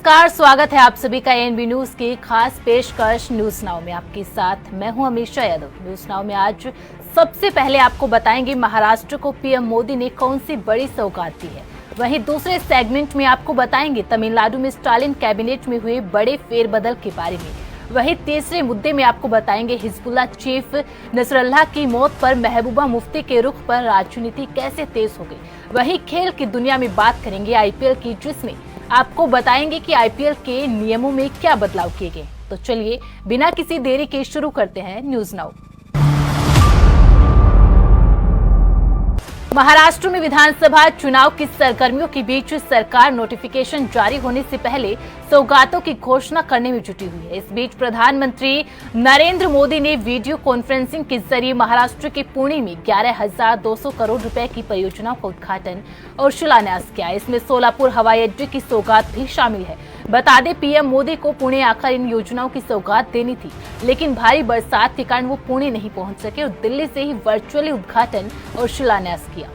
नमस्कार, स्वागत है आप सभी का एएनबी न्यूज की खास पेशकश न्यूज नाउ में। आपके साथ मैं हूं अमीषा यादव। न्यूज नाउ में आज सबसे पहले आपको बताएंगे महाराष्ट्र को पीएम मोदी ने कौन सी बड़ी सौगात दी है। वहीं दूसरे सेगमेंट में आपको बताएंगे तमिलनाडु में स्टालिन कैबिनेट में हुए बड़े फेरबदल के बारे में। वहीं तीसरे मुद्दे में आपको बताएंगे हिजबुल्लाह चीफ नसरल्लाह की मौत पर महबूबा मुफ्ती के रुख पर राजनीति कैसे तेज हो गई। वहीं खेल की दुनिया में बात करेंगे आईपीएल की, जिसमें आपको बताएंगे कि आईपीएल के नियमों में क्या बदलाव किए गए। तो चलिए बिना किसी देरी के शुरू करते हैं न्यूज नाउ। महाराष्ट्र में विधानसभा चुनाव की सरगर्मियों के बीच सरकार नोटिफिकेशन जारी होने से पहले सौगातों की घोषणा करने में जुटी हुई है। इस बीच प्रधानमंत्री नरेंद्र मोदी ने वीडियो कॉन्फ्रेंसिंग के जरिए महाराष्ट्र के पुणे में 11,200 करोड़ रुपए की परियोजनाओं का उद्घाटन और शिलान्यास किया। इसमें सोलापुर हवाई अड्डे की सौगात भी शामिल है। बता दें, पीएम मोदी को पुणे आकर इन योजनाओं की सौगात देनी थी, लेकिन भारी बरसात के कारण वो पुणे नहीं पहुंच सके और दिल्ली से ही वर्चुअली उद्घाटन और शिलान्यास किया।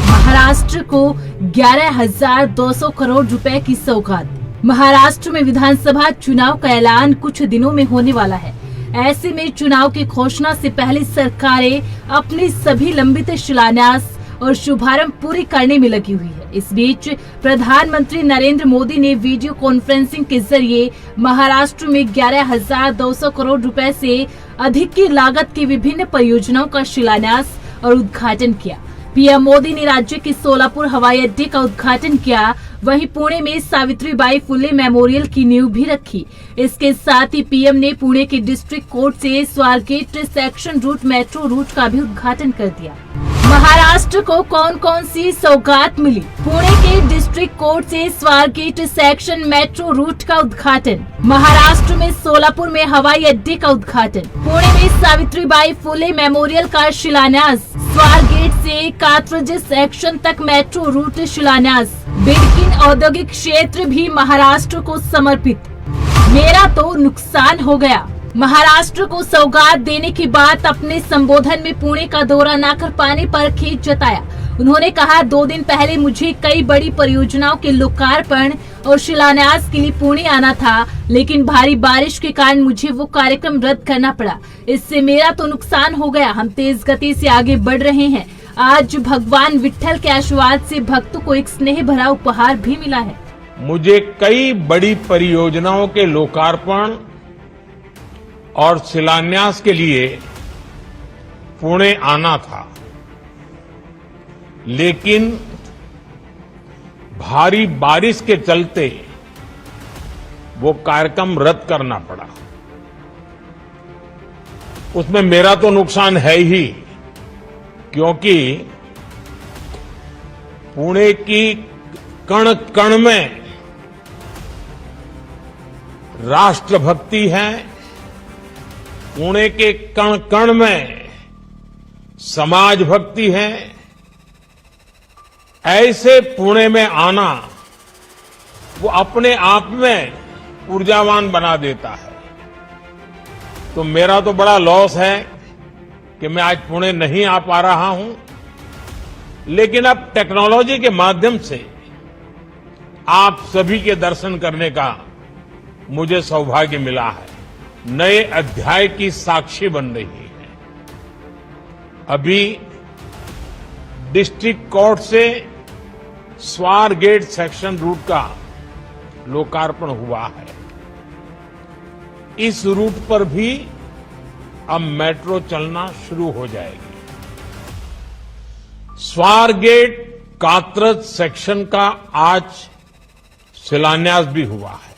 महाराष्ट्र को 11,200 करोड़ रुपए की सौगात। महाराष्ट्र में विधानसभा चुनाव का ऐलान कुछ दिनों में होने वाला है। ऐसे में चुनाव की घोषणा से पहले सरकारें अपनी सभी लंबित शिलान्यास और शुभारंभ पूरी करने में लगी हुई है। इस बीच प्रधानमंत्री नरेंद्र मोदी ने वीडियो कॉन्फ्रेंसिंग के जरिए महाराष्ट्र में 11,200 करोड़ रुपए से अधिक की लागत की विभिन्न परियोजनाओं का शिलान्यास और उद्घाटन किया। पीएम मोदी ने राज्य के सोलापुर हवाई अड्डे का उद्घाटन किया। वहीं पुणे में सावित्रीबाई फुले मेमोरियल की नींव भी रखी। इसके साथ ही पीएम ने पुणे के डिस्ट्रिक्ट कोर्ट से Swargate section route metro route का भी उद्घाटन कर दिया। महाराष्ट्र को कौन कौन सी सौगात मिली? पुणे के डिस्ट्रिक्ट कोर्ट से स्वारगेट सेक्शन मेट्रो रूट का उद्घाटन, महाराष्ट्र में सोलापुर में हवाई अड्डे का उद्घाटन, पुणे में सावित्रीबाई फुले मेमोरियल का शिलान्यास, स्वारगेट से कात्रज सेक्शन तक मेट्रो रूट शिलान्यास, बिडकीन औद्योगिक क्षेत्र भी महाराष्ट्र को समर्पित। मेरा तो नुकसान हो गया। महाराष्ट्र को सौगात देने की बात अपने संबोधन में पुणे का दौरा न कर पाने पर खेद जताया। उन्होंने कहा, 2 दिन पहले मुझे कई बड़ी परियोजनाओं के लोकार्पण और शिलान्यास के लिए पुणे आना था, लेकिन भारी बारिश के कारण मुझे वो कार्यक्रम रद्द करना पड़ा। इससे मेरा तो नुकसान हो गया। हम तेज गति से आगे बढ़ रहे हैं। आज भगवान विट्ठल के आशीर्वाद से भक्तों को एक स्नेह भरा उपहार भी मिला है। मुझे कई बड़ी परियोजनाओं के लोकार्पण और शिलान्यास के लिए पुणे आना था, लेकिन भारी बारिश के चलते वो कार्यक्रम रद्द करना पड़ा। उसमें मेरा तो नुकसान है ही, क्योंकि पुणे की कण कण में राष्ट्रभक्ति है, पुणे के कण कण में समाज भक्ति है। ऐसे पुणे में आना वो अपने आप में ऊर्जावान बना देता है। तो मेरा तो बड़ा लॉस है कि मैं आज पुणे नहीं आ पा रहा हूं, लेकिन अब टेक्नोलॉजी के माध्यम से आप सभी के दर्शन करने का मुझे सौभाग्य मिला है। नए अध्याय की साक्षी बन रही है। अभी डिस्ट्रिक्ट कोर्ट से स्वारगेट सेक्शन रूट का लोकार्पण हुआ है। इस रूट पर भी अब मेट्रो चलना शुरू हो जाएगी। स्वारगेट कात्रज सेक्शन का आज शिलान्यास भी हुआ है।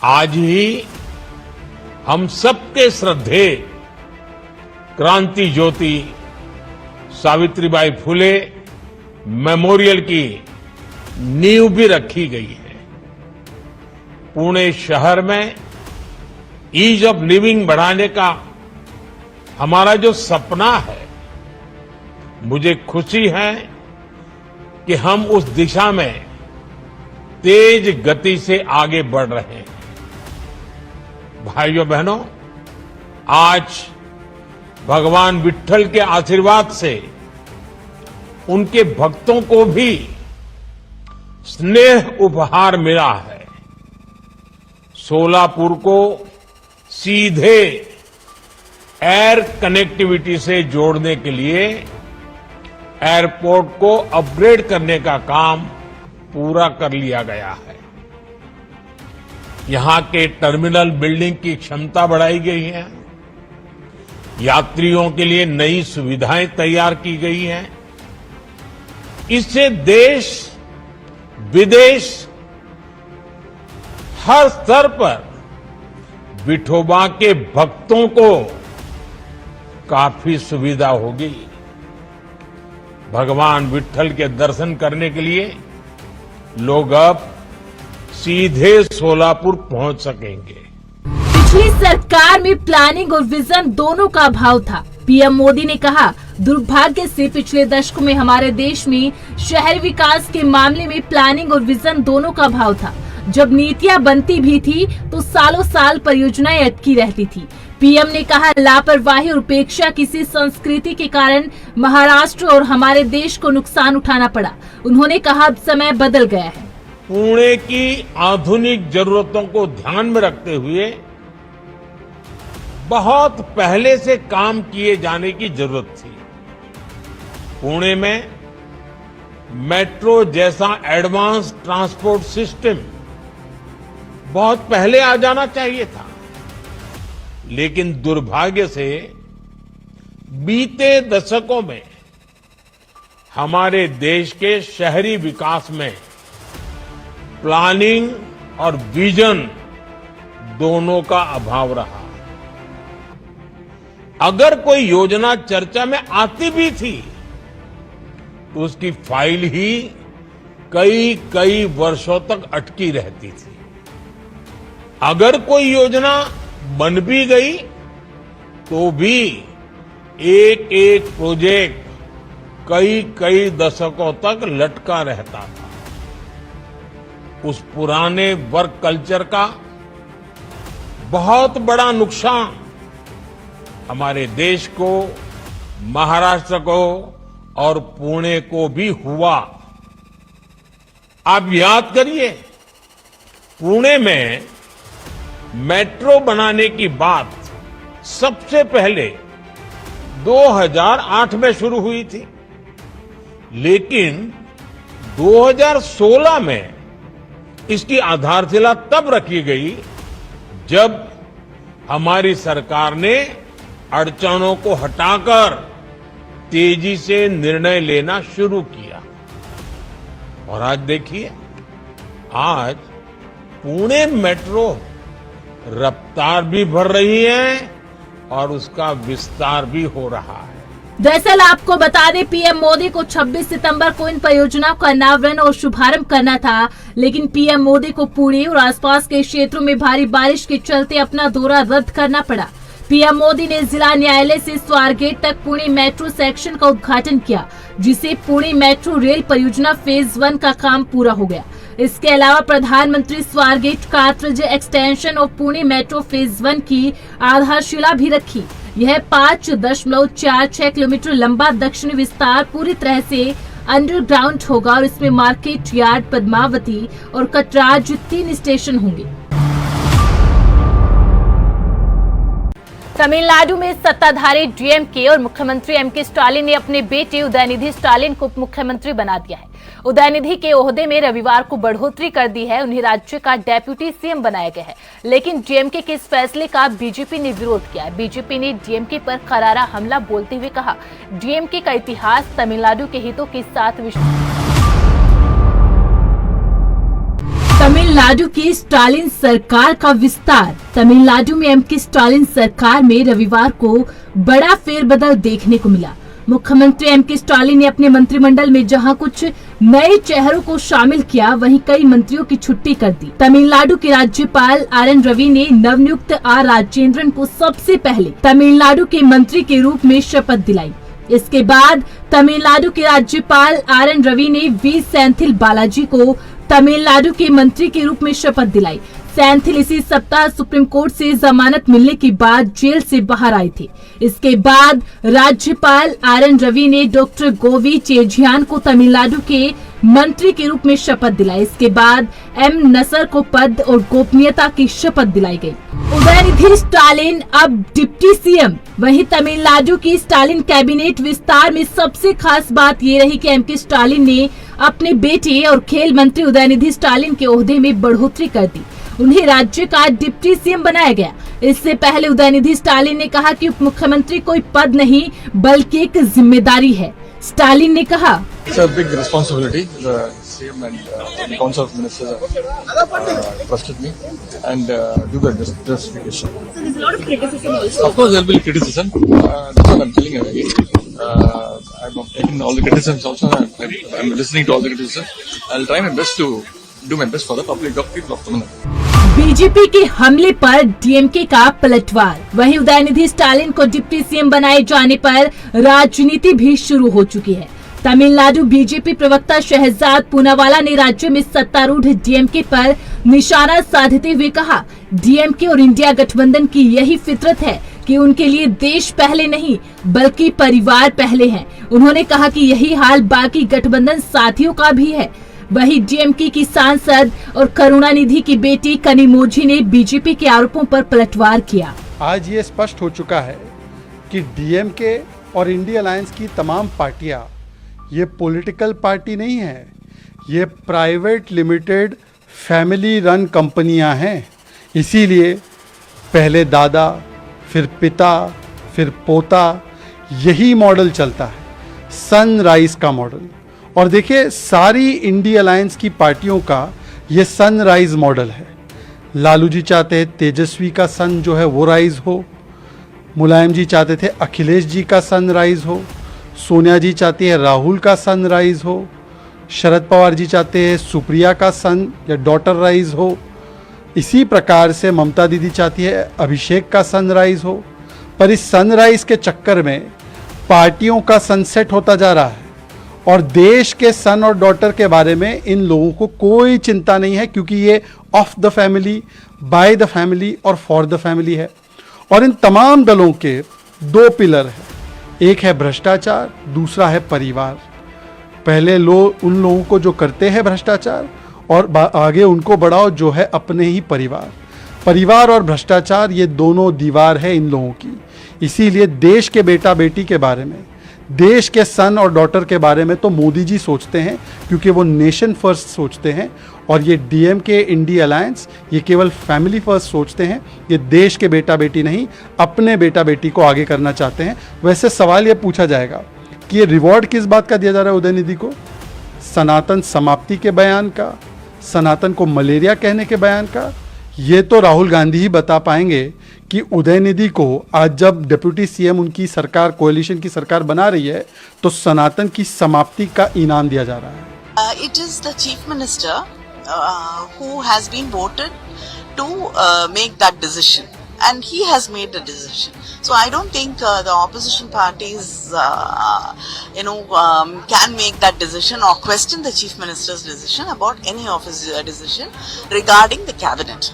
आज ही हम सबके श्रद्धेय क्रांति ज्योति सावित्रीबाई फुले मेमोरियल की नींव भी रखी गई है। पुणे शहर में ईज ऑफ लिविंग बढ़ाने का हमारा जो सपना है, मुझे खुशी है कि हम उस दिशा में तेज गति से आगे बढ़ रहे हैं। भाइयों बहनों, आज भगवान विट्ठल के आशीर्वाद से उनके भक्तों को भी स्नेह उपहार मिला है। सोलापुर को सीधे एयर कनेक्टिविटी से जोड़ने के लिए एयरपोर्ट को अपग्रेड करने का काम पूरा कर लिया गया है। यहां के टर्मिनल बिल्डिंग की क्षमता बढ़ाई गई है। यात्रियों के लिए नई सुविधाएं तैयार की गई हैं। इससे देश विदेश हर स्तर पर विठोबा के भक्तों को काफी सुविधा होगी। भगवान विट्ठल के दर्शन करने के लिए लोग अब सीधे सोलापुर पहुंच सकेंगे। पिछली सरकार में प्लानिंग और विजन दोनों का अभाव था। पीएम मोदी ने कहा, दुर्भाग्य से पिछले दशकों में हमारे देश में शहरी विकास के मामले में प्लानिंग और विजन दोनों का अभाव था। जब नीतियां बनती भी थी तो सालों साल परियोजनाएं अटकी रहती थी। पीएम ने कहा, लापरवाही और उपेक्षा किसी संस्कृति के कारण महाराष्ट्र और हमारे देश को नुकसान उठाना पड़ा। उन्होंने कहा, अब समय बदल गया है। पुणे की आधुनिक जरूरतों को ध्यान में रखते हुए बहुत पहले से काम किए जाने की जरूरत थी। पुणे में मेट्रो जैसा एडवांस ट्रांसपोर्ट सिस्टम बहुत पहले आ जाना चाहिए था, लेकिन दुर्भाग्य से बीते दशकों में हमारे देश के शहरी विकास में प्लानिंग और विजन दोनों का अभाव रहा। अगर कोई योजना चर्चा में आती भी थी तो उसकी फाइल ही कई वर्षों तक अटकी रहती थी। अगर कोई योजना बन भी गई तो भी एक एक प्रोजेक्ट कई दशकों तक लटका रहता था। उस पुराने वर्क कल्चर का बहुत बड़ा नुकसान हमारे देश को, महाराष्ट्र को और पुणे को भी हुआ। आप याद करिए, पुणे में मेट्रो बनाने की बात सबसे पहले 2008 में शुरू हुई थी, लेकिन 2016 में इसकी आधारशिला तब रखी गई जब हमारी सरकार ने अड़चनों को हटाकर तेजी से निर्णय लेना शुरू किया। और आज देखिए, आज पुणे मेट्रो रफ्तार भी भर रही है और उसका विस्तार भी हो रहा है। दरअसल आपको बता दें, पीएम मोदी को 26 सितंबर को इन परियोजनाओं का अनावरण और शुभारंभ करना था, लेकिन पीएम मोदी को पुणे और आसपास के क्षेत्रों में भारी बारिश के चलते अपना दौरा रद्द करना पड़ा। पीएम मोदी ने जिला न्यायालय से स्वारगेट तक पुणे मेट्रो सेक्शन का उद्घाटन किया, जिसे पुणे मेट्रो रेल परियोजना फेज 1 का काम पूरा हो गया। इसके अलावा प्रधानमंत्री स्वारगेट कार्ट्रिज एक्सटेंशन और पुणे मेट्रो फेज 1 की आधारशिला भी रखी। यह 5.46 किलोमीटर लंबा दक्षिणी विस्तार पूरी तरह से अंडरग्राउंड होगा और इसमें मार्केट यार्ड, पद्मावती और कटराज 3 स्टेशन होंगे। तमिलनाडु में सत्ताधारी डीएमके और मुख्यमंत्री एमके स्टालिन ने अपने बेटे उदयनिधि स्टालिन को उप मुख्यमंत्री बना दिया है। उदयनिधि के ओहदे में रविवार को बढ़ोतरी कर दी है। उन्हें राज्य का डेप्यूटी सीएम बनाया गया है, लेकिन डीएमके के इस फैसले का बीजेपी ने विरोध किया है। बीजेपी ने डीएमके पर करारा हमला बोलते हुए कहा, डीएमके का इतिहास तमिलनाडु के हितों के साथ तमिलनाडु की स्टालिन सरकार का विस्तार। तमिलनाडु में एमके स्टालिन सरकार में रविवार को बड़ा फेरबदल देखने को मिला। मुख्यमंत्री एमके स्टालिन ने अपने मंत्रिमंडल में जहां कुछ नए चेहरों को शामिल किया, वहीं कई मंत्रियों की छुट्टी कर दी। तमिलनाडु के राज्यपाल आर.एन. रवि ने नवनियुक्त आर. राजेंद्रन को सबसे पहले तमिलनाडु के मंत्री के रूप में शपथ दिलाई। इसके बाद तमिलनाडु के राज्यपाल आर.एन. रवि ने वी. सेंथिल बालाजी को तमिलनाडु के मंत्री के रूप में शपथ दिलाई। सेंथिल इसी सप्ताह सुप्रीम कोर्ट से जमानत मिलने के बाद जेल से बाहर आए थे। इसके बाद राज्यपाल आर.एन. रवि ने डॉक्टर गोवी चेझियान को तमिलनाडु के मंत्री के रूप में शपथ दिलाई। इसके बाद एम नसर को पद और गोपनीयता की शपथ दिलाई गई। उदयनिधि स्टालिन अब डिप्टी सीएम। वहीं तमिलनाडु की स्टालिन कैबिनेट विस्तार में सबसे खास बात ये रही कि एम के स्टालिन ने अपने बेटे और खेल मंत्री उदयनिधि स्टालिन के ओहदे में बढ़ोतरी कर दी। उन्हें राज्य का डिप्टी सीएम बनाया गया। इससे पहले उदयनिधि स्टालिन ने कहा कि उप मुख्यमंत्री कोई पद नहीं बल्कि एक जिम्मेदारी है। स्टालिन ने कहा, It's a big responsibility. The CM and the Council of Ministers have trusted me and do the justification. So there's a lot of criticism also. Of course, there will be criticism. That's what I'm telling you again. I'm taking all the criticisms also. I'm listening to all the criticism. I'll try my best to do my best for the public of people of Tamil Nadu. BJP के हमले पर DMK का पलटवार। वहीं उदयनिधि स्टालिन को deputy CM बनाए जाने पर राजनीति भी शुरू हो चुकी है। तमिलनाडु बीजेपी प्रवक्ता शहजाद पूनावाला ने राज्य में सत्तारूढ़ डीएमके पर निशाना साधते हुए कहा, डीएमके और इंडिया गठबंधन की यही फितरत है कि उनके लिए देश पहले नहीं बल्कि परिवार पहले है। उन्होंने कहा कि यही हाल बाकी गठबंधन साथियों का भी है। वहीं डीएमके की सांसद और करुणानिधि की बेटी कनिमोझी ने बीजेपी के आरोपों पर पलटवार किया। आज ये स्पष्ट हो चुका है कि डीएमके और इंडिया अलायंस की तमाम पार्टियां ये पॉलिटिकल पार्टी नहीं है, ये प्राइवेट लिमिटेड फैमिली रन कंपनियां हैं। इसीलिए पहले दादा, फिर पिता, फिर पोता, यही मॉडल चलता है, सनराइज का मॉडल। और देखिए, सारी इंडिया अलायंस की पार्टियों का ये सनराइज मॉडल है। लालू जी चाहते हैं तेजस्वी का सन जो है वो राइज हो, मुलायम जी चाहते थे अखिलेश जी का सनराइज हो, सोनिया जी चाहती है राहुल का सनराइज हो, शरद पवार जी चाहते हैं सुप्रिया का सन या डॉटर राइज हो, इसी प्रकार से ममता दीदी चाहती है अभिषेक का सनराइज हो। पर इस सनराइज के चक्कर में पार्टियों का सनसेट होता जा रहा है और देश के सन और डॉटर के बारे में इन लोगों को कोई चिंता नहीं है, क्योंकि ये of the family, by the family और फॉर द फैमिली है। और इन तमाम दलों के दो पिलर हैं, एक है भ्रष्टाचार, दूसरा है परिवार। पहले उन लोगों को जो करते हैं भ्रष्टाचार और आगे उनको बढ़ाओ जो है अपने ही परिवार। परिवार और भ्रष्टाचार ये दोनों दीवार है इन लोगों की। इसीलिए देश के बेटा बेटी के बारे में, देश के सन और डॉटर के बारे में तो मोदी जी सोचते हैं, क्योंकि वो नेशन फर्स्ट सोचते हैं। और ये डीएमके इंडिया अलायंस ये केवल फैमिली फर्स्ट सोचते हैं। ये देश के बेटा बेटी नहीं, अपने बेटा बेटी को आगे करना चाहते हैं। वैसे सवाल ये पूछा जाएगा कि ये रिवॉर्ड किस बात का दिया जा रहा है उदयनिधि को? सनातन समाप्ति के बयान का, सनातन को मलेरिया कहने के बयान का? ये तो राहुल गांधी ही बता पाएंगे कि उदयनिधि को आज जब डिप्टी सीएम उनकी सरकार, कोएलिशन की सरकार बना रही है, तो सनातन की समाप्ति का इनाम दिया जा रहा है। It is the chief minister who has been voted to make that decision, and he has made the decision. So I don't think the opposition parties, can make that decision or question the chief minister's decision about any of his decision regarding the cabinet.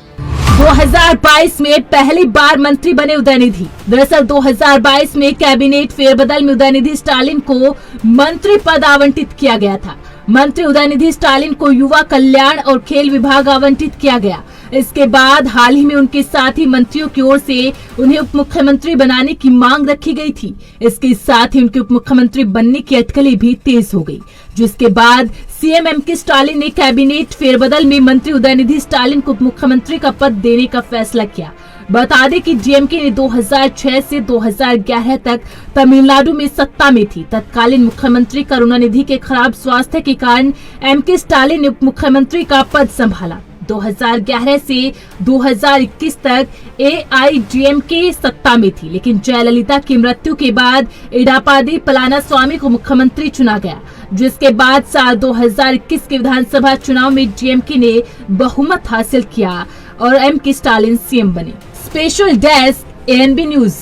2022 में पहली बार मंत्री बने उदयनिधि। दरअसल 2022 में cabinet फेरबदल में उदयनिधि स्टालिन को मंत्री पद आवंटित किया गया था। मंत्री उदयनिधि स्टालिन को युवा कल्याण और खेल विभाग आवंटित किया गया। इसके बाद हाल ही में उनके साथी मंत्रियों की ओर से उन्हें उप मुख्यमंत्री बनाने की मांग रखी गई थी। इसके साथ ही उनके उप मुख्यमंत्री बनने की अटकलें भी तेज हो गई, जिसके बाद सीएम एम के स्टालिन ने कैबिनेट फेरबदल में मंत्री उदयनिधि स्टालिन को उप मुख्यमंत्री का पद देने का फैसला किया। बता दें कि डीएमके ने 2006 से 2011 तक तमिलनाडु में सत्ता में थी। तत्कालीन मुख्यमंत्री करुणानिधि के खराब स्वास्थ्य के कारण एम के स्टालिन ने उप मुख्यमंत्री का पद संभाला। 2011 से 2021 तक एआईडीएमके सत्ता में थी, लेकिन जयललिता की मृत्यु के बाद इडापाडी पलानीस्वामी को मुख्यमंत्री चुना गया, जिसके बाद साल 2021 के विधानसभा चुनाव में डीएमके ने बहुमत हासिल किया और एम के स्टालिन सीएम बने। Special desk ANB news.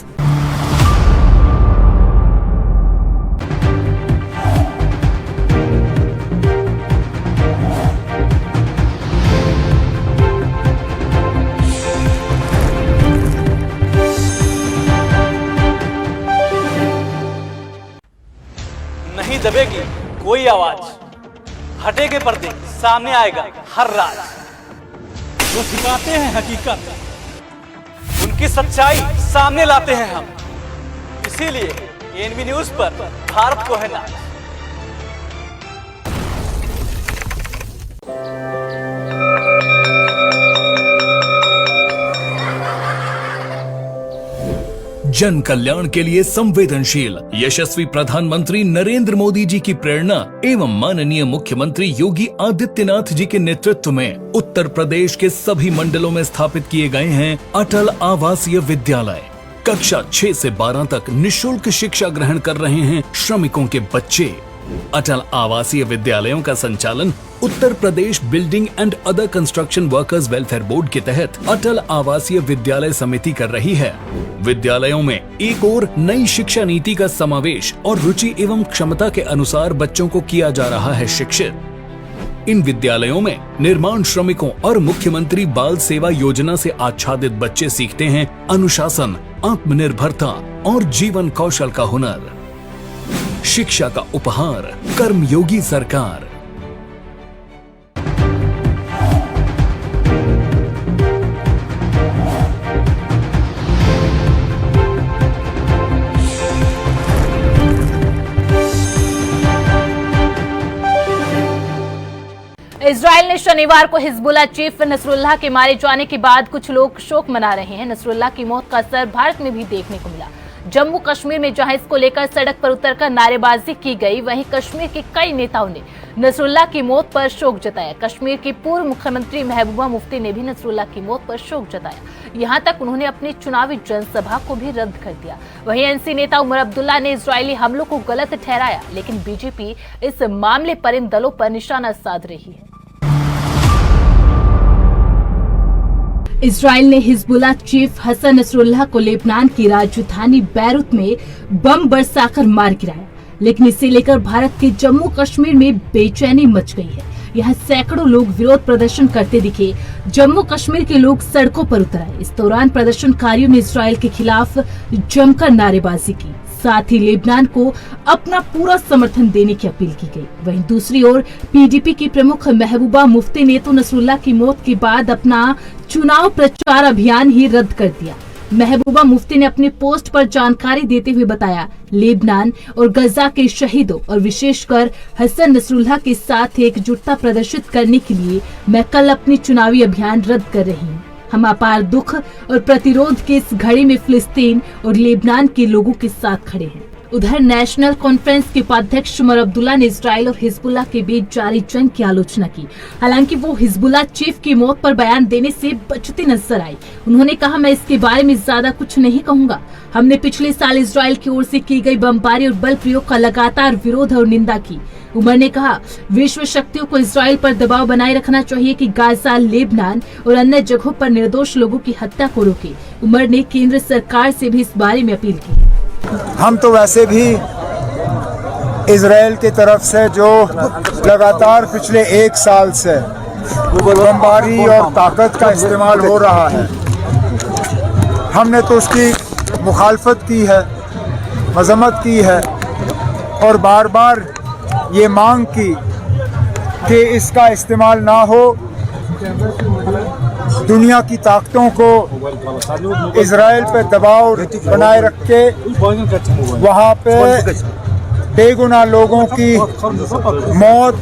नहीं दबेगी कोई आवाज, हटेगे पर्दे, सामने आएगा हर राज। वो सिखाते हैं हकीकत, उनकी सच्चाई सामने लाते हैं हम। इसीलिए एएनबी न्यूज पर भारत को है नाज। जन कल्याण के लिए संवेदनशील यशस्वी प्रधानमंत्री नरेंद्र मोदी जी की प्रेरणा एवं माननीय मुख्यमंत्री योगी आदित्यनाथ जी के नेतृत्व में उत्तर प्रदेश के सभी मंडलों में स्थापित किए गए हैं अटल आवासीय विद्यालय। कक्षा 6 से 12 तक निःशुल्क शिक्षा ग्रहण कर रहे हैं श्रमिकों के बच्चे। अटल आवासीय विद्यालयों का संचालन Uttar Pradesh building and other construction workers welfare board के तहत अटल आवासीय विद्यालय समिति कर रही है। विद्यालयों में एक और नई शिक्षा नीति का समावेश और रुचि एवं क्षमता के अनुसार बच्चों को किया जा रहा है शिक्षित। इन विद्यालयों में निर्माण श्रमिकों और मुख्यमंत्री बाल सेवा योजना से आच्छादित बच्चे सीखते हैं अनुशासन, आत्मनिर्भरता और जीवन कौशल का हुनर। शिक्षा का उपहार कर्मयोगी सरकार। इजराइल ने शनिवार को हिजबुल्लाह चीफ नसरुल्लाह के मारे जाने के बाद कुछ लोग शोक मना रहे हैं। नसरुल्लाह की मौत का असर भारत में भी देखने को मिला। जम्मू कश्मीर में जहां इसको लेकर सड़क पर उतरकर नारेबाजी की गई, वहीं कश्मीर के कई नेताओं ने नसरुल्लाह की मौत पर शोक जताया। कश्मीर की पूर्व मुख्यमंत्री महबूबा मुफ्ती ने भी नसरुल्लाह की मौत पर शोक जताया। यहां तक उन्होंने अपनी चुनावी जनसभा को भी रद्द कर दिया। वहीं एनसी नेता उमर अब्दुल्ला ने इजरायली हमलों को गलत ठहराया, लेकिन बीजेपी इस मामले पर इन दलों पर निशाना साध रही है। इजराइल ने हिजबुल्लाह चीफ हसन नसरुल्लाह को लेबनान की राजधानी बैरूत में बम बरसाकर मार गिराया, लेकिन इसे लेकर भारत के जम्मू कश्मीर में बेचैनी मच गई है। यहाँ सैकड़ों लोग विरोध प्रदर्शन करते दिखे। जम्मू कश्मीर के लोग सड़कों पर उतर आए। इस दौरान प्रदर्शनकारियों ने इजराइल के खिलाफ जमकर नारेबाजी की, साथ ही लेबनान को अपना पूरा समर्थन देने की अपील की गई। वहीं दूसरी ओर पीडीपी की प्रमुख महबूबा मुफ्ती ने तो नसरुल्लाह की मौत के बाद अपना चुनाव प्रचार अभियान ही रद्द कर दिया। महबूबा मुफ्ती ने अपने पोस्ट पर जानकारी देते हुए बताया, लेबनान और गजा के शहीदों और विशेषकर हसन नसरुल्लाह के साथ एकजुटता प्रदर्शित करने के लिए मैं कल अपनी चुनावी अभियान रद्द कर रही हूँ। हम अपार दुख और प्रतिरोध के इस घड़ी में फिलिस्तीन और लेबनान के लोगों के साथ खड़े हैं। उधर नेशनल कॉन्फ्रेंस के उपाध्यक्ष उमर अब्दुल्ला ने इजराइल और हिजबुल्लाह के बीच जारी जंग की आलोचना की। हालांकि वो हिजबुल्लाह चीफ की मौत पर बयान देने से बचती नजर आई। उन्होंने कहा, मैं इसके बारे में ज्यादा कुछ नहीं कहूंगा। हमने पिछले साल इजराइल की ओर से की गई बमबारी और बल प्रयोग का लगातार विरोध और निंदा की। उमर ने कहा, विश्व शक्तियों को इजराइल पर दबाव बनाए रखना चाहिए कि गाजा, लेबनान और अन्य जगहों पर निर्दोष लोगों की हत्या को रोके। उमर ने केंद्र सरकार से भी इस बारे में अपील की। हम तो वैसे भी इजराइल की तरफ से जो लगातार पिछले 1 साल से बमबारी और ताकत का इस्तेमाल हो रहा है, हमने तो उसकी मुखालफत की है, मजम्मत की है और बार बार ये मांग की कि इसका इस्तेमाल ना हो। दुनिया की ताकतों को इजराइल पे दबाव बनाए रख के वहाँ पे बेगुनाह लोगों की मौत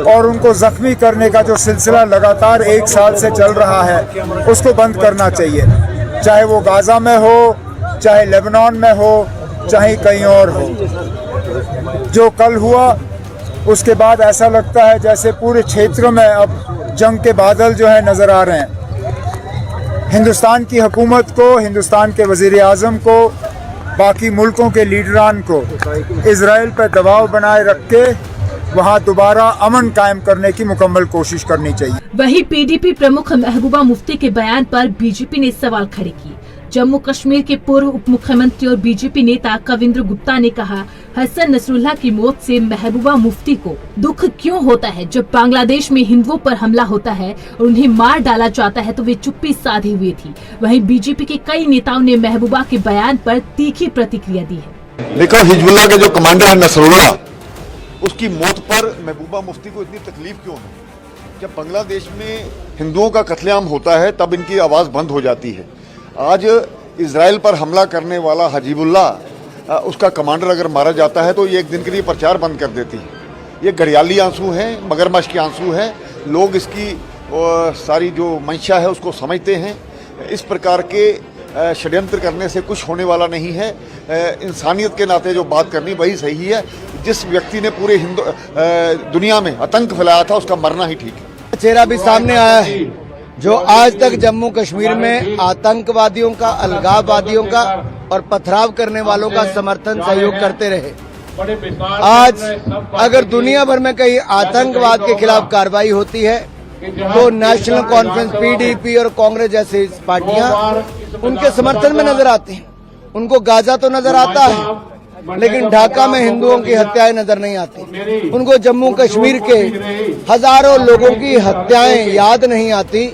और उनको जख्मी करने का जो सिलसिला लगातार 1 साल से चल रहा है, उसको बंद करना चाहिए। चाहे वो गाजा में हो, चाहे लेबनान में हो, चाहे कहीं और हो। जो कल हुआ उसके बाद ऐसा लगता है जैसे पूरे क्षेत्र में अब जंग के बादल जो है नजर आ रहे हैं। हिंदुस्तान की हुकूमत को, हिंदुस्तान के वजीर आज़म को, बाकी मुल्कों के लीडरान को इजराइल पर दबाव बनाए रख के वहाँ दोबारा अमन कायम करने की मुकम्मल कोशिश करनी चाहिए। वहीं पीडीपी प्रमुख महबूबा मुफ्ती के बयान पर बीजेपी ने सवाल खड़े किए। जम्मू कश्मीर के पूर्व उप मुख्यमंत्री और बीजेपी नेता कविंद्र गुप्ता ने कहा, हसन नसरुल्लाह की मौत से महबूबा मुफ्ती को दुख क्यों होता है? जब बांग्लादेश में हिंदुओं पर हमला होता है और उन्हें मार डाला जाता है तो वे चुप्पी साधे हुए थी। वहीं बीजेपी के कई नेताओं ने महबूबा के बयान पर तीखी प्रतिक्रिया दी है। देखो, हिजबुल्लाह के जो कमांडर है नसरुल्लाह, उसकी मौत पर महबूबा मुफ्ती को इतनी तकलीफ क्यों है? जब बांग्लादेश में हिंदुओं का कत्लेआम होता है तब इनकी आवाज़ बंद हो जाती है। आज इजराइल पर हमला करने वाला हजीबुल्लाह, उसका कमांडर अगर मारा जाता है तो ये एक दिन के लिए प्रचार बंद कर देती है। ये घड़ियाली आंसू हैं, मगरमच्छ के आंसू हैं। लोग इसकी सारी जो मंशा है उसको समझते हैं। इस प्रकार के षड्यंत्र करने से कुछ होने वाला नहीं है। इंसानियत के नाते जो बात करनी वही सही है। जिस व्यक्ति ने पूरे दुनिया में आतंक फैलाया था उसका मरना ही ठीक है। चेहरा भी सामने आया है जो आज तक जम्मू कश्मीर में आतंकवादियों का, अलगाववादियों का और पथराव करने वालों का समर्थन सहयोग करते रहे। आज अगर दुनिया भर में कहीं आतंकवाद के खिलाफ कार्रवाई होती है तो नेशनल कॉन्फ्रेंस, पीडीपी और कांग्रेस जैसी पार्टियां उनके समर्थन में नजर आती हैं। उनको गाजा तो नजर आता है लेकिन ढाका में हिंदुओं की हत्याएं नजर नहीं आती। उनको जम्मू कश्मीर के हजारों लोगों की हत्याएं याद नहीं आती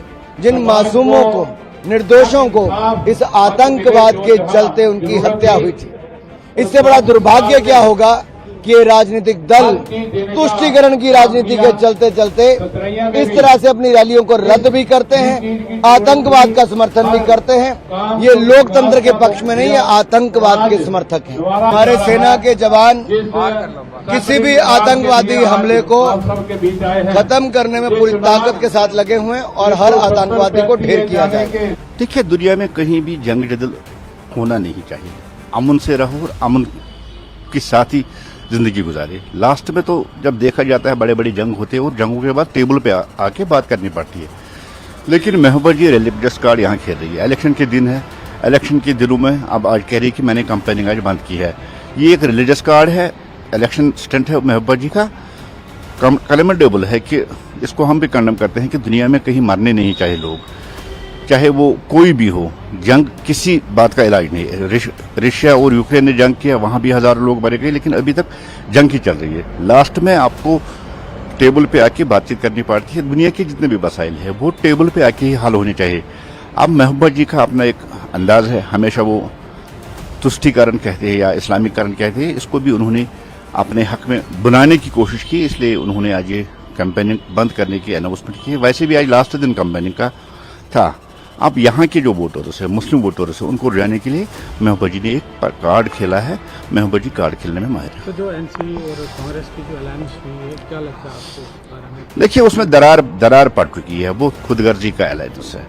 जिन मासूमों को, निर्दोषों को इस आतंकवाद के चलते उनकी हत्या हुई थी। इससे बड़ा दुर्भाग्य क्या होगा कि ये राजनीतिक दल तुष्टीकरण की राजनीति के चलते चलते इस तरह से अपनी रैलियों को रद्द भी करते हैं, आतंकवाद का समर्थन भी करते हैं। ये लोकतंत्र के पक्ष में नहीं है, आतंकवाद के समर्थक हैं। हमारे सेना के जवान किसी भी आतंकवादी हमले को खत्म करने में पूरी ताकत के साथ लगे हुए हैं और हर आतंकवादी को ढेर किया जाए। देखिए, दुनिया में कहीं भी जंग जदल होना नहीं चाहिए। अमन से रहो और अमन के साथ ही जिंदगी गुजारे। लास्ट में तो जब देखा जाता है बड़े बड़ी जंग होते हैं और जंगों के बाद टेबल पे आके बात करनी पड़ती है। लेकिन महबूबा जी रिलीजियस कार्ड यहाँ खेल रही है। इलेक्शन के दिन है, इलेक्शन के दिनों में अब आज कह रही है कि मैंने कैंपेनिंग आज बंद की है। ये एक रिलीजियस कार्ड है, इलेक्शन स्टंट है महबूबा जी का। कमेंडेबल है कि इसको हम भी कंडेम करते हैं कि दुनिया में कहीं मरने नहीं चाहिए लोग, चाहे वो कोई भी हो। जंग किसी बात का इलाज नहीं है। रशिया और यूक्रेन ने जंग किया, वहां भी हजारों लोग मरे गए, लेकिन अभी तक जंग ही चल रही है। लास्ट में आपको टेबल पे आके बातचीत करनी पड़ती है। दुनिया के जितने भी मसाइल है वो टेबल पे आके ही हल होने चाहिए। अब महबूबा जी का अपना एक अंदाज है, हमेशा वो तुष्टीकरण कहते हैं या इस्लामीकरण कहते हैं, इसको भी उन्होंने अपने हक में बनाने की कोशिश की। इसलिए उन्होंने आज ये कैंपेनिंग बंद करने की अनाउंसमेंट की। वैसे भी आज लास्ट दिन कैंपेनिंग का था। अब यहाँ के जो वोटर्स है, मुस्लिम वोटर्स है, उनको रिझाने के लिए महबूबा जी ने एक कार्ड खेला है। महबूबा जी कार्ड खेलने में माहिर है। तो जो एनसी और कांग्रेस की जो अलायंस हुई है, क्या लगता है आपको इस बारे में? देखिए, उसमें दरार पड़ चुकी है। वो खुदगर्जी का अलायंस है।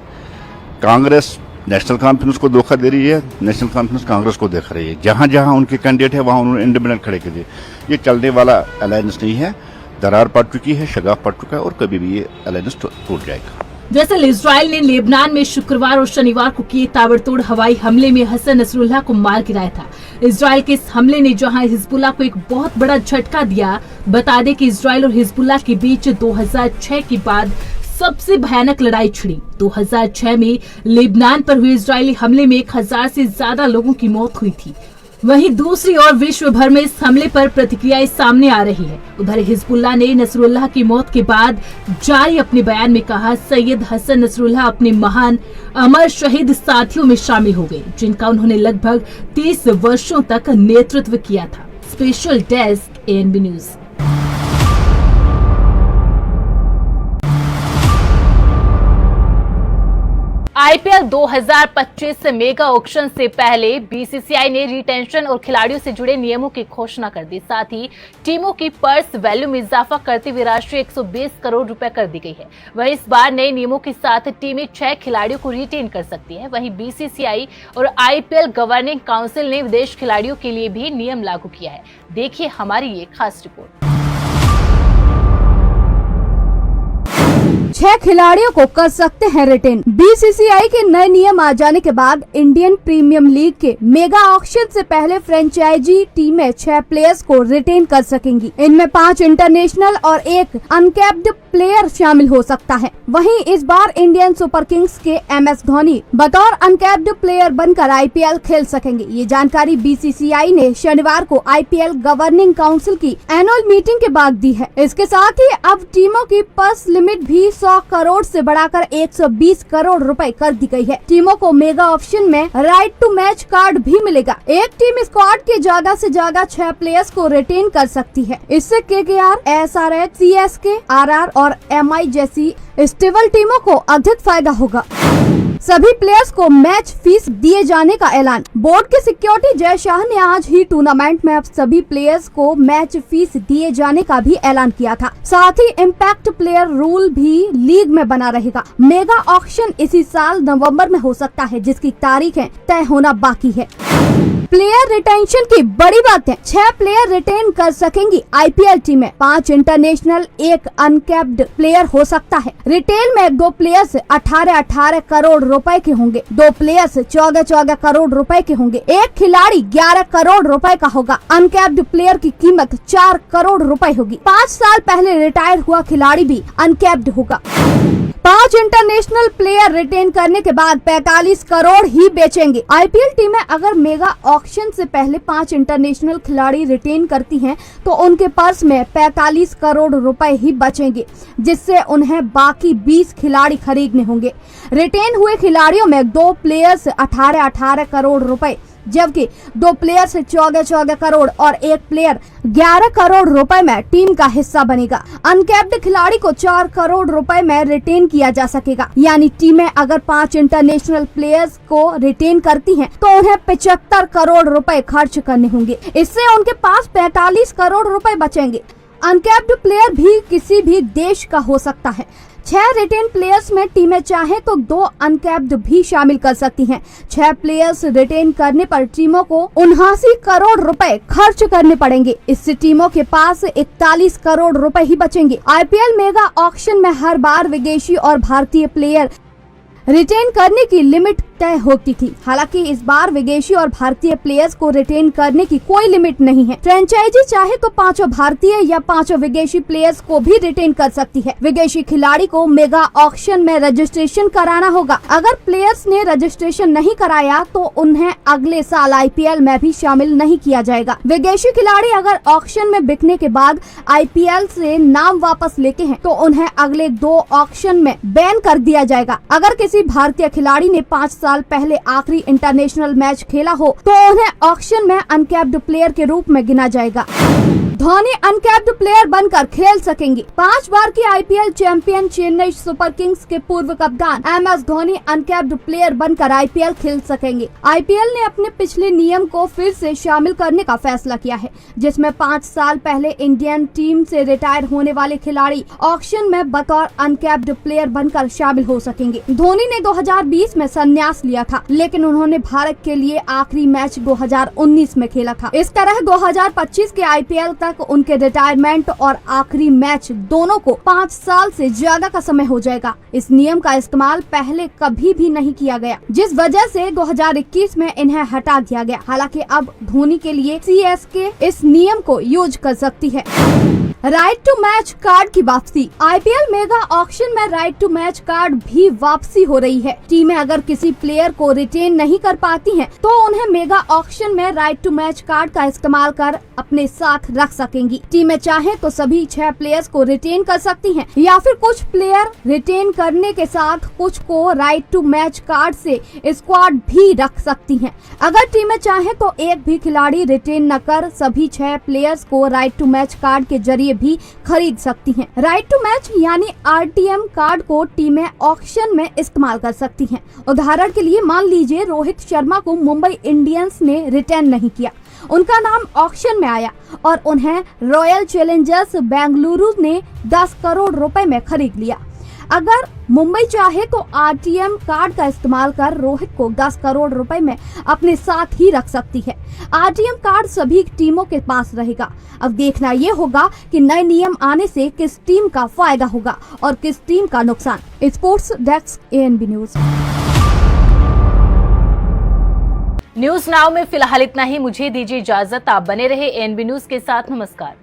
कांग्रेस नेशनल कॉन्फ्रेंस को धोखा दे रही है, नेशनल कॉन्फ्रेंस कांग्रेस को देख रही है। जहां जहां उनके कैंडिडेट है वहां उन्होंने इंडिपेंडेंट खड़े कर दिए। ये चलने वाला अलायंस नहीं है। दरार पड़ चुकी है, शगाफ पड़ चुका है और कभी भी ये अलायंस टूट जाएगा। दरअसल इसराइल ने लेबनान में शुक्रवार और शनिवार को किए ताबड़तोड़ हवाई हमले में हसन नसरुल्लाह को मार गिराया था। इसराइल के इस हमले ने जहां हिजबुल्लाह को एक बहुत बड़ा झटका दिया। बता दें कि इसराइल और हिजबुल्लाह के बीच 2006 के बाद सबसे भयानक लड़ाई छिड़ी। 2006 में लेबनान पर हुए इजरायली हमले में 1000 से ज्यादा लोगों की मौत हुई थी। वहीं दूसरी ओर विश्व भर में इस हमले पर प्रतिक्रियाएं सामने आ रही है। उधर हिजबुल्लाह ने नसरुल्लाह की मौत के बाद जारी अपने बयान में कहा, सैयद हसन नसरुल्लाह अपने महान अमर शहीद साथियों में शामिल हो गए, जिनका उन्होंने लगभग 30 वर्षों तक नेतृत्व किया था। Special desk ANB news. IPL 2025 mega auction से पहले बीसीसीआई ने रिटेंशन और खिलाड़ियों से जुड़े नियमों की घोषणा कर दी। साथ ही टीमों की पर्स वैल्यू में इजाफा करते हुए राशि 120 करोड़ रुपए कर दी गई है। वहीं इस बार नए नियमों के साथ टीमें 6 खिलाड़ियों को रिटेन कर सकती है। वहीं बीसीसीआई और आईपीएल गवर्निंग काउंसिल ने विदेश खिलाड़ियों के लिए भी नियम लागू किया है। देखिए हमारी ये खास रिपोर्ट। 6 खिलाड़ियों को कर सकते हैं रिटेन। बीसीसीआई के नए नियम आ जाने के बाद इंडियन प्रीमियम लीग के मेगा ऑक्शन से पहले फ्रेंचाइजी टीमें 6 प्लेयर्स को रिटेन कर सकेंगी। इनमें 5 इंटरनेशनल और 1 अनकैप्ड प्लेयर शामिल हो सकता है। वहीं इस बार इंडियन सुपर किंग्स के MS धोनी बतौर अनकैप्ड प्लेयर बनकर आईपीएल खेल सकेंगे। ये जानकारी बीसीसीआई ने शनिवार को आईपीएल गवर्निंग काउंसिल की एनुअल मीटिंग के बाद दी है। इसके साथ ही अब टीमों की पर्स लिमिट भी 100 100 करोड़ से बढ़ाकर 120 करोड़ रुपए कर दी गई है। टीमों को मेगा ऑप्शन में राइट टू मैच कार्ड भी मिलेगा। एक टीम स्क्वाड के ज्यादा से ज्यादा 6 प्लेयर्स को रिटेन कर सकती है। इससे KKR, SRH, CSK, RR और MI जैसी स्टेबल टीमों को अधिक फायदा होगा। सभी प्लेयर्स को मैच फीस दिए जाने का ऐलान। बोर्ड के सिक्योरिटी जय शाह ने आज ही टूर्नामेंट में अब सभी प्लेयर्स को मैच फीस दिए जाने का भी ऐलान किया था। साथ ही इम्पैक्ट प्लेयर रूल भी लीग में बना रहेगा। मेगा ऑक्शन इसी साल नवंबर में हो सकता है, जिसकी तारीखें तय होना बाकी है। प्लेयर रिटेंशन की बड़ी बात है। 6 प्लेयर रिटेन कर सकेंगी IPL टीमें। 5 इंटरनेशनल, 1 अनकैप्ड प्लेयर हो सकता है। रिटेल में 2 प्लेयर्स 18-18 करोड़ रुपए के होंगे, 2 प्लेयर्स 14-14 करोड़ रुपए के होंगे, 1 खिलाड़ी 11 करोड़ रुपए का होगा। अनकैप्ड प्लेयर की कीमत 4 करोड़ रुपए होगी। 5 साल पहले रिटायर हुआ खिलाड़ी भी अनकैप्ड होगा। 5 इंटरनेशनल प्लेयर रिटेन करने के बाद 45 करोड़ ही बेचेंगे। IPL टीमें अगर मेगा ऑक्शन से पहले 5 इंटरनेशनल खिलाड़ी रिटेन करती हैं, तो उनके पर्स में 45 करोड़ रुपए ही बचेंगे, जिससे उन्हें बाकी 20 खिलाड़ी खरीदने होंगे। रिटेन हुए खिलाड़ियों में 2 प्लेयर्स 18-18 करोड़ रुपए, जबकि 2 प्लेयर से 14-14 करोड़ और 1 प्लेयर 11 करोड़ रुपए में टीम का हिस्सा बनेगा। अनकैप्ड खिलाड़ी को 4 करोड़ रुपए में रिटेन किया जा सकेगा। यानी टीमें अगर 5 इंटरनेशनल प्लेयर्स को रिटेन करती हैं, तो उन्हें 75 करोड़ रुपए खर्च करने होंगे। इससे उनके पास 45 करोड़ रुपए बचेंगे। अनकैप्ड प्लेयर भी किसी भी देश का हो सकता है। 6 रिटेन प्लेयर्स में टीमें चाहे तो 2 अनकैप्ड भी शामिल कर सकती हैं। 6 प्लेयर्स रिटेन करने पर टीमों को 79 करोड़ रुपए खर्च करने पड़ेंगे। इससे टीमों के पास 41 करोड़ रुपए ही बचेंगे। IPL मेगा ऑक्शन में हर बार विदेशी और भारतीय प्लेयर रिटेन करने की लिमिट तय होती थी। हालांकि इस बार विदेशी और भारतीय प्लेयर्स को रिटेन करने की कोई लिमिट नहीं है। फ्रेंचाइजी चाहे तो 5 भारतीय या 5 विदेशी प्लेयर्स को भी रिटेन कर सकती है। विदेशी खिलाड़ी को मेगा ऑक्शन में रजिस्ट्रेशन कराना होगा। अगर प्लेयर्स ने रजिस्ट्रेशन नहीं कराया तो उन्हें अगले साल IPL में भी शामिल नहीं किया जाएगा। विदेशी खिलाड़ी अगर ऑक्शन में बिकने के बाद IPL से नाम वापस लेते हैं, तो उन्हें अगले 2 ऑक्शन में बैन कर दिया जाएगा। अगर किसी भारतीय खिलाड़ी ने 5 साल पहले आखिरी इंटरनेशनल मैच खेला हो, तो उन्हें ऑक्शन में अनकैप्ड प्लेयर के रूप में गिना जाएगा। धोनी अनकैप्ड प्लेयर बनकर खेल सकेंगे। 5 बार की IPL champion Chennai super Kings के पूर्व कप्तान MS धोनी अनकैप्ड प्लेयर बनकर IPL खेल सकेंगे। IPL ने अपने पिछले नियम को फिर से शामिल करने का फैसला किया है, जिसमें 5 साल पहले इंडियन टीम से रिटायर होने वाले खिलाड़ी ऑक्शन में बतौर अनकैप्ड प्लेयर बनकर शामिल हो सकेंगे। धोनी ने 2020 में संन्यास लिया था, लेकिन उन्होंने भारत के लिए आखिरी मैच 2019 में खेला था। इस तरह 2025 के IPL तक उनके रिटायरमेंट और आखिरी मैच दोनों को 5 साल से ज्यादा का समय हो जाएगा। इस नियम का इस्तेमाल पहले कभी भी नहीं किया गया, जिस वजह से 2021 में इन्हें हटा दिया गया। हालांकि अब धोनी के लिए CSK इस नियम को यूज कर सकती है। राइट टू मैच कार्ड की वापसी। IPL मेगा ऑक्शन में राइट टू मैच कार्ड भी वापसी हो रही है। टीमें अगर किसी प्लेयर को रिटेन नहीं कर पाती हैं, तो उन्हें मेगा ऑक्शन में राइट टू मैच कार्ड का इस्तेमाल कर अपने साथ रख सकेंगी। टीमें चाहे तो सभी 6 प्लेयर्स को रिटेन कर सकती हैं, या फिर कुछ प्लेयर रिटेन करने के साथ कुछ को राइट टू मैच कार्ड से स्क्वाड भी रख सकती हैं। अगर टीमें चाहे तो एक भी खिलाड़ी रिटेन न कर सभी 6 प्लेयर्स को राइट टू मैच कार्ड के जरिए भी खरीद सकती हैं। राइट टू मैच यानी RTM कार्ड को टीमें ऑक्शन में इस्तेमाल कर सकती हैं। उदाहरण के लिए मान लीजिए रोहित शर्मा को मुंबई इंडियंस ने रिटेन नहीं किया, उनका नाम ऑक्शन में आया और उन्हें रॉयल चैलेंजर्स बेंगलुरु ने 10 करोड़ रुपए में खरीद लिया। अगर मुंबई चाहे तो RTM कार्ड का इस्तेमाल कर रोहित को 10 करोड़ रुपए में अपने साथ ही रख सकती है। RTM कार्ड सभी टीमों के पास रहेगा। अब देखना ये होगा कि नए नियम आने से किस टीम का फायदा होगा और किस टीम का नुकसान। Sports desk ANB news. News now में फिलहाल इतना ही। मुझे दीजिए इजाजत। आप बने रहे ANB न्यूज के साथ। नमस्कार।